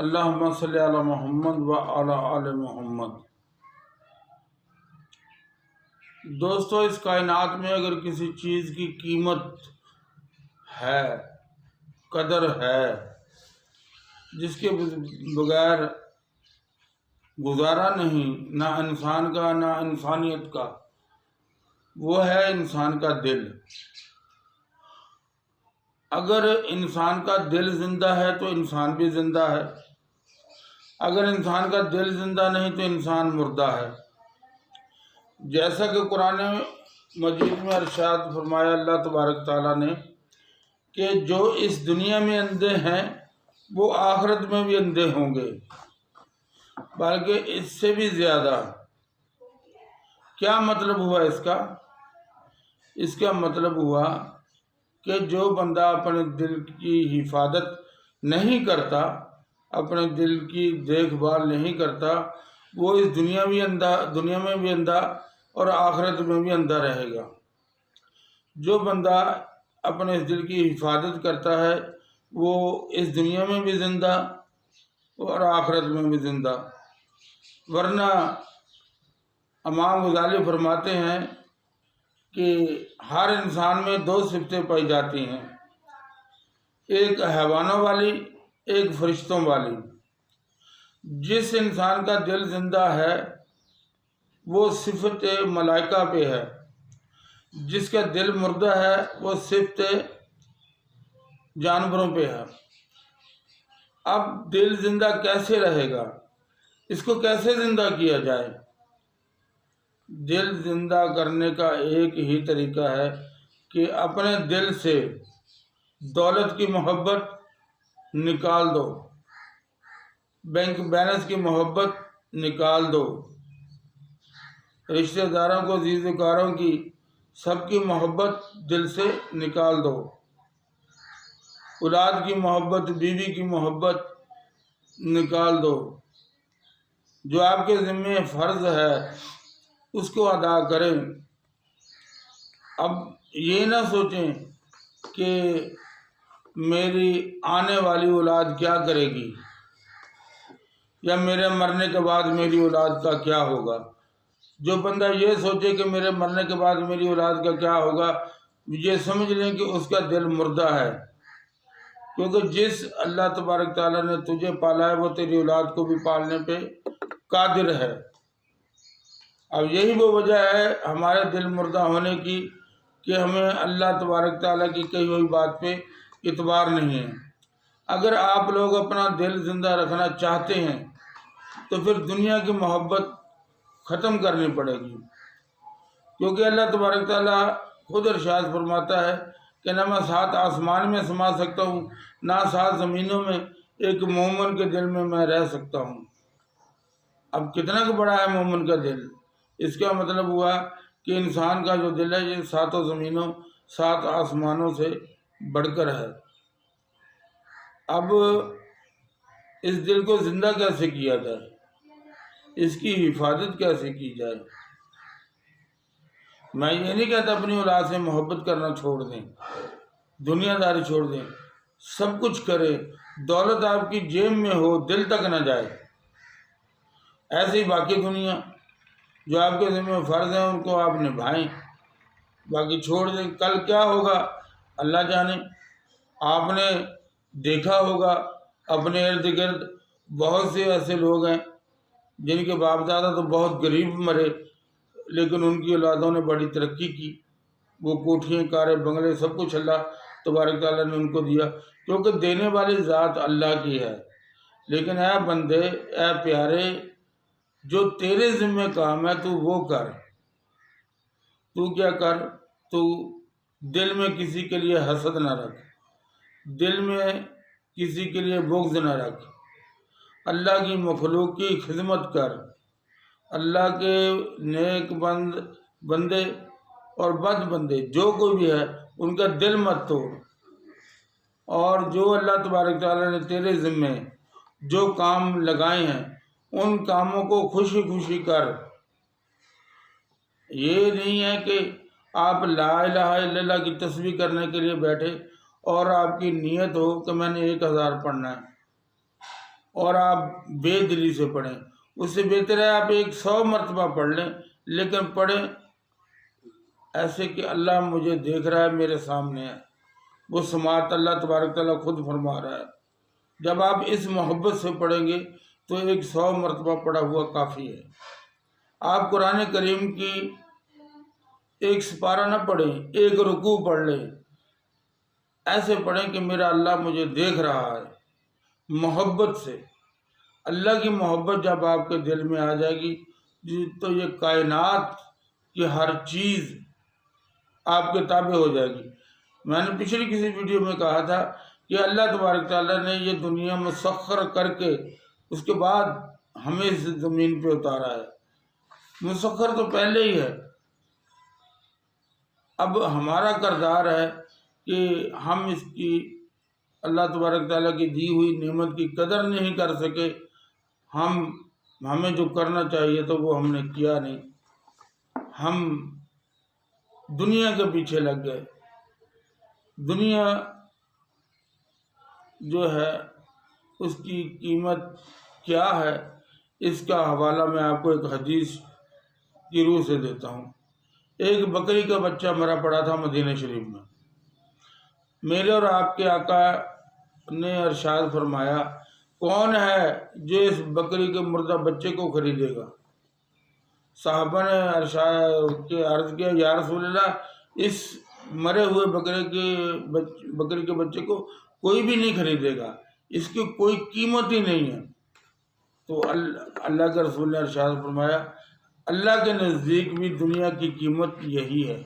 اللہم صلی علی محمد و علی آل محمد۔ دوستو، اس کائنات میں اگر کسی چیز کی قیمت ہے، قدر ہے، جس کے بغیر گزارا نہیں، نہ انسان کا نہ انسانیت کا، وہ ہے انسان کا دل۔ اگر انسان کا دل زندہ ہے تو انسان بھی زندہ ہے، اگر انسان کا دل زندہ نہیں تو انسان مردہ ہے۔ جیسا کہ قرآن مجید میں ارشاد فرمایا اللہ تبارک تعالیٰ نے کہ جو اس دنیا میں اندھے ہیں وہ آخرت میں بھی اندھے ہوں گے، بلکہ اس سے بھی زیادہ۔ کیا مطلب ہوا اس کا؟ اس کا مطلب ہوا کہ جو بندہ اپنے دل کی حفاظت نہیں کرتا، اپنے دل کی دیکھ بھال نہیں کرتا، وہ اس دنیا میں بھی اندھا اور آخرت میں بھی اندھا رہے گا۔ جو بندہ اپنے اس دل کی حفاظت کرتا ہے وہ اس دنیا میں بھی زندہ اور آخرت میں بھی زندہ۔ ورنہ امام غزالی فرماتے ہیں کہ ہر انسان میں دو صفتیں پائی جاتی ہیں، ایک حیوانوں والی، ایک فرشتوں والی۔ جس انسان کا دل زندہ ہے وہ صفت ملائکہ پہ ہے، جس کا دل مردہ ہے وہ صفت جانوروں پہ ہے۔ اب دل زندہ کیسے رہے گا؟ اس کو کیسے زندہ کیا جائے؟ دل زندہ کرنے کا ایک ہی طریقہ ہے کہ اپنے دل سے دولت کی محبت نکال دو، بینک بیلنس کی محبت نکال دو، رشتہ داروں کو، عزیز و کاروں کی، سب کی محبت دل سے نکال دو، اولاد کی محبت، بیوی کی محبت نکال دو۔ جو آپ کے ذمہ فرض ہے اس کو ادا کریں۔ اب یہ نہ سوچیں کہ میری آنے والی اولاد کیا کرے گی، یا میرے مرنے کے بعد میری اولاد کا کیا ہوگا۔ جو بندہ یہ سوچے کہ میرے مرنے کے بعد میری اولاد کا کیا ہوگا، یہ سمجھ لیں کہ اس کا دل مردہ ہے، کیونکہ جس اللہ تبارک تعالیٰ نے تجھے پالا ہے وہ تیری اولاد کو بھی پالنے پہ قادر ہے۔ اب یہی وہ وجہ ہے ہمارے دل مردہ ہونے کی کہ ہمیں اللہ تبارک تعالیٰ کی کہی ہوئی بات پہ اعتبار نہیں ہے۔ اگر آپ لوگ اپنا دل زندہ رکھنا چاہتے ہیں تو پھر دنیا کی محبت ختم کرنی پڑے گی، کیونکہ اللہ تبارک تعالیٰ خود ارشاد فرماتا ہے کہ نہ میں 7 آسمان میں سما سکتا ہوں، نہ 7 زمینوں میں ایک مومن کے دل میں رہ سکتا ہوں۔ اب کتنا بڑا ہے مومن کا دل؟ اس کا مطلب ہوا کہ انسان کا جو دل ہے یہ 7 زمینوں 7 آسمانوں سے بڑھ کر ہے۔ اب اس دل کو زندہ کیسے کیا جائے؟ اس کی حفاظت کیسے کی جائے؟ میں یہ نہیں کہتا اپنی اولاد سے محبت کرنا چھوڑ دیں، دنیا داری چھوڑ دیں، سب کچھ کریں، دولت آپ کی جیب میں ہو، دل تک نہ جائے۔ ایسے ہی باقی دنیا جو آپ کے ذمہ فرض ہیں ان کو آپ نبھائیں، باقی چھوڑ دیں۔ کل کیا ہوگا اللہ جانے۔ آپ نے دیکھا ہوگا اپنے ارد گرد بہت سے ایسے لوگ ہیں جن کے باپ دادا تو بہت غریب مرے، لیکن ان کی اولادوں نے بڑی ترقی کی، وہ کوٹھیاں، کاریں، بنگلے، سب کچھ اللہ تبارک تعالیٰ نے ان کو دیا، کیونکہ دینے والی ذات اللہ کی ہے۔ لیکن اے بندے، اے پیارے، جو تیرے ذمہ کام ہے تو وہ کر۔ تو کیا کر؟ تو دل میں کسی کے لیے حسد نہ رکھ، دل میں کسی کے لیے بغض نہ رکھ، اللہ کی مخلوق کی خدمت کر، اللہ کے نیک بندے اور بد بندے جو کوئی بھی ہے ان کا دل مت توڑ، اور جو اللہ تبارک تعالیٰ نے تیرے ذمہ جو کام لگائے ہیں ان کاموں کو خوشی خوشی کر۔ یہ نہیں ہے کہ آپ لا الہ الا اللہ کی تسبیح کرنے کے لیے بیٹھے اور آپ کی نیت ہو کہ میں نے 1000 پڑھنا ہے اور آپ بے دلی سے پڑھیں، اس سے بہتر ہے آپ 100 مرتبہ پڑھ لیں، لیکن پڑھیں ایسے کہ اللہ مجھے دیکھ رہا ہے، میرے سامنے ہے۔ وہ سماعت اللہ تبارک تعالیٰ خود فرما رہا ہے۔ جب آپ اس محبت سے پڑھیں گے تو 100 مرتبہ پڑھا ہوا کافی ہے۔ آپ قرآن کریم کی 1 سپارہ نہ پڑھیں، 1 رکوع پڑھ لیں، ایسے پڑھیں کہ میرا اللہ مجھے دیکھ رہا ہے، محبت سے۔ اللہ کی محبت جب آپ کے دل میں آ جائے گی تو یہ کائنات کی ہر چیز آپ کے تابع ہو جائے گی۔ میں نے پچھلی کسی ویڈیو میں کہا تھا کہ اللہ تبارک تعالیٰ نے یہ دنیا مسخر کر کے اس کے بعد ہمیں اس زمین پہ اتارا ہے۔ مسخر تو پہلے ہی ہے، اب ہمارا کردار ہے کہ ہم اس کی اللہ تبارک تعالیٰ کی دی ہوئی نعمت کی قدر نہیں کر سکے۔ ہمیں جو کرنا چاہیے تو وہ ہم نے کیا نہیں، ہم دنیا کے پیچھے لگ گئے۔ دنیا جو ہے اس کی قیمت کیا ہے، اس کا حوالہ میں آپ کو ایک حدیث کی روح سے دیتا ہوں۔ ایک بکری کا بچہ مرا پڑا تھا مدینہ شریف میں۔ میرے اور آپ کے آقا نے ارشاد فرمایا، کون ہے جو اس بکری کے مردہ بچے کو خریدے گا؟ صحابہ نے عرض کیا، یا رسول اللہ، اس مرے ہوئے بکری کے بچے کو کوئی بھی نہیں خریدے گا، اس کی کوئی قیمت ہی نہیں ہے۔ تو اللہ کے رسول نے ارشاد فرمایا، اللہ کے نزدیک بھی دنیا کی قیمت یہی ہے۔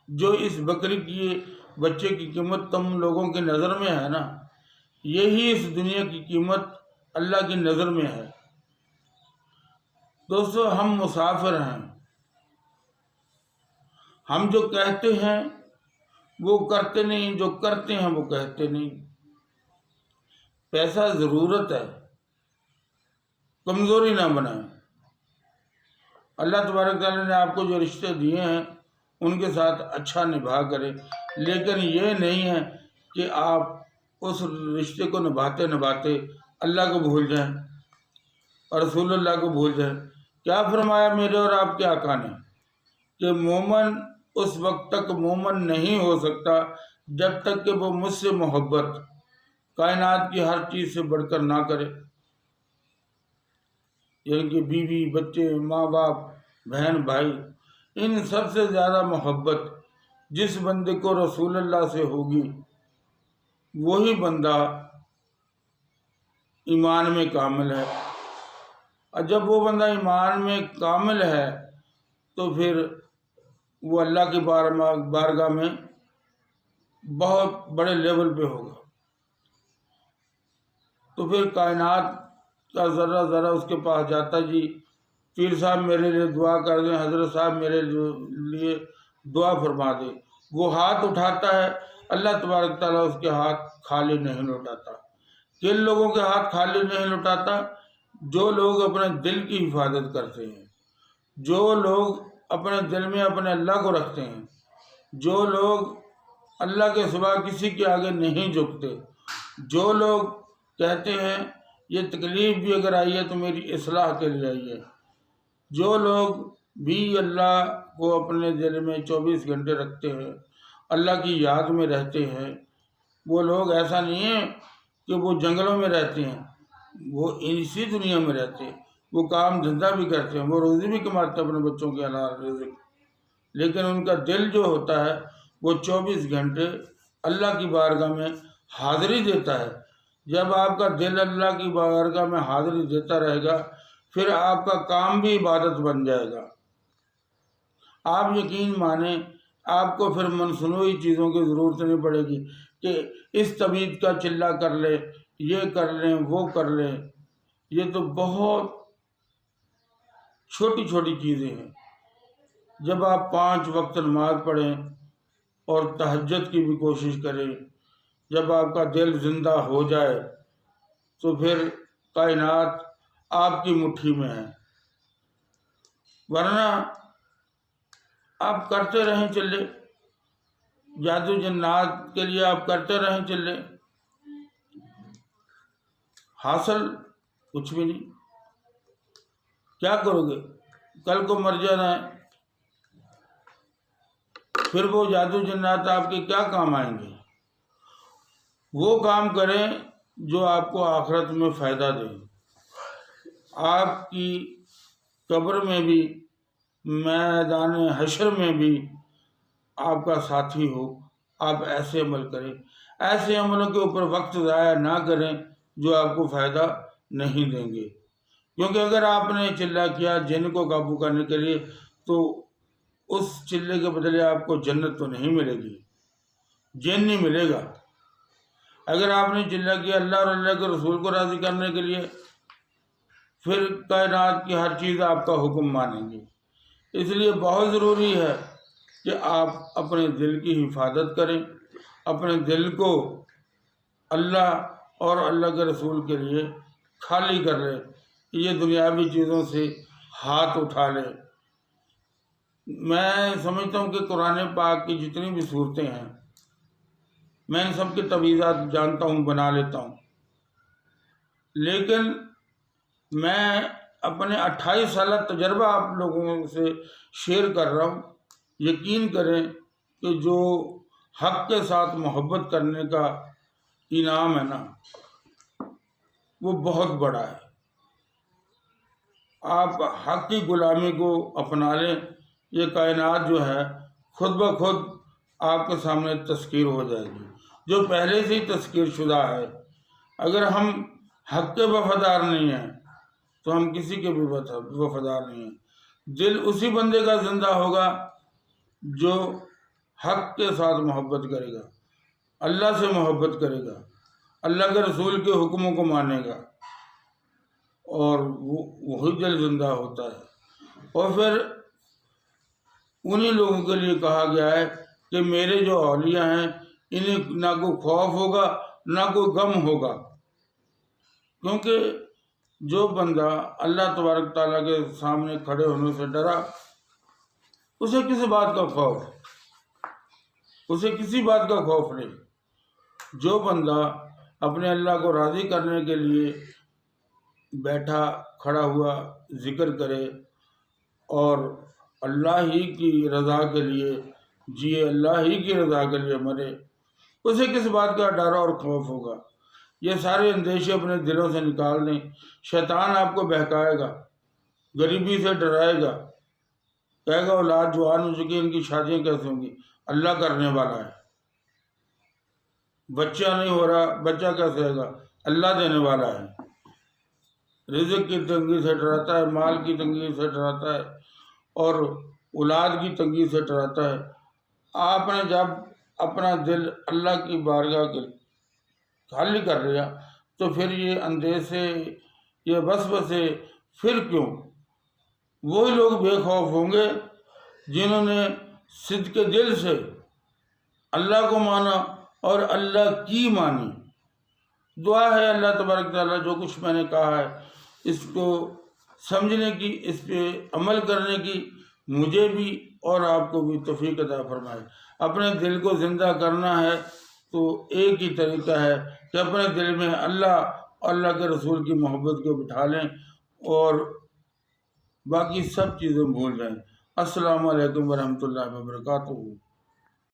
جو اس بکری کی بچے کی قیمت تم لوگوں کی نظر میں ہے نا، یہی اس دنیا کی قیمت اللہ کی نظر میں ہے۔ دوستو، ہم مسافر ہیں، ہم جو کہتے ہیں وہ کرتے نہیں، جو کرتے ہیں وہ کہتے نہیں۔ پیسہ ضرورت ہے، کمزوری نہ بنائیں۔ اللہ تبارک تعالیٰ نے آپ کو جو رشتے دیے ہیں ان کے ساتھ اچھا نبھا کریں، لیکن یہ نہیں ہے کہ آپ اس رشتے کو نبھاتے نبھاتے اللہ کو بھول جائیں اور رسول اللہ کو بھول جائیں۔ کیا فرمایا میرے اور آپ کے آقا نے کہ مومن اس وقت تک مومن نہیں ہو سکتا جب تک کہ وہ مجھ سے محبت کائنات کی ہر چیز سے بڑھ کر نہ کرے، یعنی کہ بیوی، بچے، ماں باپ، بہن بھائی، ان سب سے زیادہ محبت جس بندے کو رسول اللہ سے ہوگی وہی بندہ ایمان میں کامل ہے۔ اور جب وہ بندہ ایمان میں کامل ہے تو پھر وہ اللہ کی بارگاہ میں بہت بڑے لیول پہ ہوگا۔ تو پھر کائنات کا ذرہ ذرہ اس کے پاس جاتا، جی پیر صاحب میرے لیے دعا کر دیں، حضرت صاحب میرے لیے دعا فرما دے۔ وہ ہاتھ اٹھاتا ہے، اللہ تبارک تعالیٰ اس کے ہاتھ خالی نہیں لوٹاتا۔ کن لوگوں کے ہاتھ خالی نہیں لوٹاتا؟ جو لوگ اپنے دل کی حفاظت کرتے ہیں، جو لوگ اپنے دل میں اپنے اللہ کو رکھتے ہیں، جو لوگ اللہ کے سوا کسی کے آگے نہیں جھکتے، جو لوگ کہتے ہیں یہ تکلیف بھی اگر آئی ہے تو میری اصلاح کے لیے آئی ہے، جو لوگ بھی اللہ کو اپنے دل میں 24 گھنٹے رکھتے ہیں، اللہ کی یاد میں رہتے ہیں، وہ لوگ ایسا نہیں ہے کہ وہ جنگلوں میں رہتے ہیں، وہ اسی دنیا میں رہتے ہیں، وہ کام دھندہ بھی کرتے ہیں، وہ روزی بھی کماتے ہیں اپنے بچوں کے حلال رزق، لیکن ان کا دل جو ہوتا ہے وہ 24 گھنٹے اللہ کی بارگاہ میں حاضری دیتا ہے۔ جب آپ کا دل اللہ کی بارگاہ میں حاضری دیتا رہے گا پھر آپ کا کام بھی عبادت بن جائے گا۔ آپ یقین مانیں، آپ کو پھر منصنوعی چیزوں کی ضرورت نہیں پڑے گی کہ اس طبیعت کا چلہ کر لیں، یہ کر لیں، وہ کر لیں۔ یہ تو بہت چھوٹی چھوٹی چیزیں ہیں۔ جب آپ 5 وقت نماز پڑھیں اور تہجد کی بھی کوشش کریں، جب آپ کا دل زندہ ہو جائے تو پھر کائنات آپ کی مٹھی میں ہے، ورنہ آپ کرتے رہیں چلے، جادو جنات کے لیے آپ کرتے رہیں چلے، حاصل کچھ بھی نہیں. کیا کرو گے؟ کل کو مر جانا ہے، پھر وہ جادو جنات آپ کے کیا کام آئیں گے؟ وہ کام کریں جو آپ کو آخرت میں فائدہ دے، آپ کی قبر میں بھی، میدان حشر میں بھی آپ کا ساتھی ہو. آپ ایسے عمل کریں، ایسے عملوں کے اوپر وقت ضائع نہ کریں جو آپ کو فائدہ نہیں دیں گے. کیونکہ اگر آپ نے چلہ کیا جن کو قابو کرنے کے لیے، تو اس چلے کے بدلے آپ کو جنت تو نہیں ملے گی، جن نہیں ملے گا. اگر آپ نے چلہ کیا اللہ اور اللہ کے رسول کو راضی کرنے کے لیے، پھر کائنات کی ہر چیز آپ کا حکم مانیں گے. اس لیے بہت ضروری ہے کہ آپ اپنے دل کی حفاظت کریں، اپنے دل کو اللہ اور اللہ کے رسول کے لیے خالی کر لیں، یہ دنیاوی چیزوں سے ہاتھ اٹھا لیں. میں سمجھتا ہوں کہ قرآن پاک کی جتنی بھی صورتیں ہیں، میں ان سب کی تعویذات جانتا ہوں، بنا لیتا ہوں، لیکن میں اپنے 28 سالہ تجربہ آپ لوگوں سے شیئر کر رہا ہوں. یقین کریں کہ جو حق کے ساتھ محبت کرنے کا انعام ہے نا، وہ بہت بڑا ہے. آپ حق کی غلامی کو اپنا لیں، یہ کائنات جو ہے خود بخود آپ کے سامنے تسخیر ہو جائے گی، جو پہلے سے ہی تسخیر شدہ ہے. اگر ہم حق کے وفادار نہیں ہیں تو ہم کسی کے بھی وفادار نہیں ہیں. دل اسی بندے کا زندہ ہوگا جو حق کے ساتھ محبت کرے گا، اللہ سے محبت کرے گا، اللہ کے رسول کے حکموں کو مانے گا، اور وہی دل زندہ ہوتا ہے. اور پھر انہی لوگوں کے لیے کہا گیا ہے کہ میرے جو اولیاء ہیں انہیں نہ کوئی خوف ہوگا نہ کوئی غم ہوگا. کیونکہ جو بندہ اللہ تبارک تعالیٰ کے سامنے کھڑے ہونے سے ڈرا، اسے کسی بات کا خوف، اسے کسی بات کا خوف نہیں. جو بندہ اپنے اللہ کو راضی کرنے کے لیے بیٹھا کھڑا ہوا ذکر کرے اور اللہ ہی کی رضا کے لیے جیے، اللہ ہی کی رضا کے لیے مرے، اسے کس بات کا ڈر اور خوف ہوگا؟ یہ سارے اندیشے اپنے دلوں سے نکال دیں. شیطان آپ کو بہکائے گا، غریبی سے ڈرائے گا، کہے گا اولاد جوان ہو چکی، ان کی شادیاں کیسے ہوں گی؟ اللہ کرنے والا ہے. بچہ نہیں ہو رہا، بچہ کیسے ہے گا؟ اللہ دینے والا ہے. رزق کی تنگی سے ڈراتا ہے، مال کی تنگی سے ڈراتا ہے، اور اولاد کی تنگی سے ڈراتا ہے. آپ نے جب اپنا دل اللہ کی بارگاہ کے خالی کر لیا تو پھر یہ اندیشے، یہ وسوسے پھر کیوں؟ وہی لوگ بے خوف ہوں گے جنہوں نے صدق دل سے اللہ کو مانا اور اللہ کی مانی. دعا ہے اللہ تبارک تعالیٰ جو کچھ میں نے کہا ہے اس کو سمجھنے کی، اس پہ عمل کرنے کی مجھے بھی اور آپ کو بھی توفیق عطا فرمائے. اپنے دل کو زندہ کرنا ہے تو ایک ہی طریقہ ہے کہ اپنے دل میں اللہ اور اللہ کے رسول کی محبت کو بٹھا لیں اور باقی سب چیزیں بھول جائیں. السلام علیکم ورحمۃ اللہ وبرکاتہ.